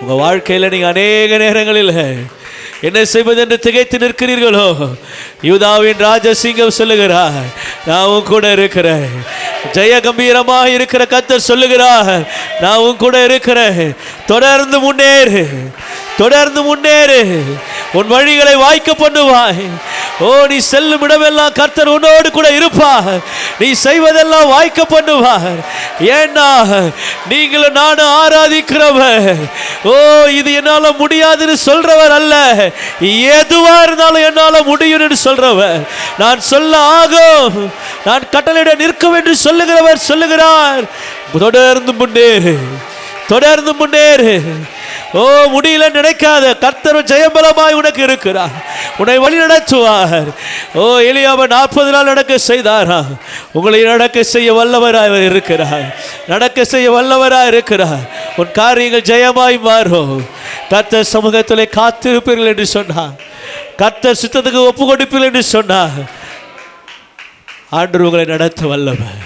உங்க வாழ்க்கையில நீங்க அநேக நேரங்களில் என்ன செய்வது என்று திகைத்து நிற்கிறீர்களோ, யூதாவின் ராஜசிங்கம் சொல்லுகிறார், நான் உன் கூட இருக்கிறேன். ஜெய கம்பீரமாக இருக்கிற கர்த்தர் சொல்லுகிறார், நான் உன் கூட இருக்கிறேன். தொடர்ந்து முன்னேறு, தொடர்ந்து முன்னேறு, உன் வழிகளை வாய்க்க பண்ணுவாய். ஓ, நீ செல்லும் இடமெல்லாம் கர்த்தர் உன்னோடு கூட இருப்பார். நீ செய்வதெல்லாம் வாய்க்க பண்ணுவார். ஏன்னா நீங்களும் நானும் ஆராதிக்கிறவர். ஓ, இது என்னால முடியாதுன்னு சொல்றவர் அல்ல, எதுவா இருந்தாலும் என்னால முடியும் என்று சொல்றவர். நான் சொல்ல ஆகும், நான் கட்டளையிட நிற்கும் என்று சொல்லுகிறவர் சொல்லுகிறார். தொடர்ந்து முன்னேறு, தொடர்ந்து முன்னேறு. ஓ, முடியல நினைக்காத, கர்த்தர் ஜெயபலமாய் உனக்கு இருக்கிறார், உன்னை வழி நடத்துவார். ஓ, எலியாவை 40 நாள் நடக்க செய்தாரா, உங்களை நடக்க செய்ய வல்லவராய் இருக்கிறார், நடக்க செய்ய வல்லவராய் இருக்கிறார். உன் காரியங்கள் ஜெயமாய் மாறும். கர்த்தர் சமூகத்திலே காத்திருப்பீர்கள் என்று சொன்னார், கர்த்தர் சித்தத்துக்கு ஒப்பு கொடுப்பீர்கள் என்று சொன்னார். ஆண்டவர் உங்களை நடத்த வல்லவர்.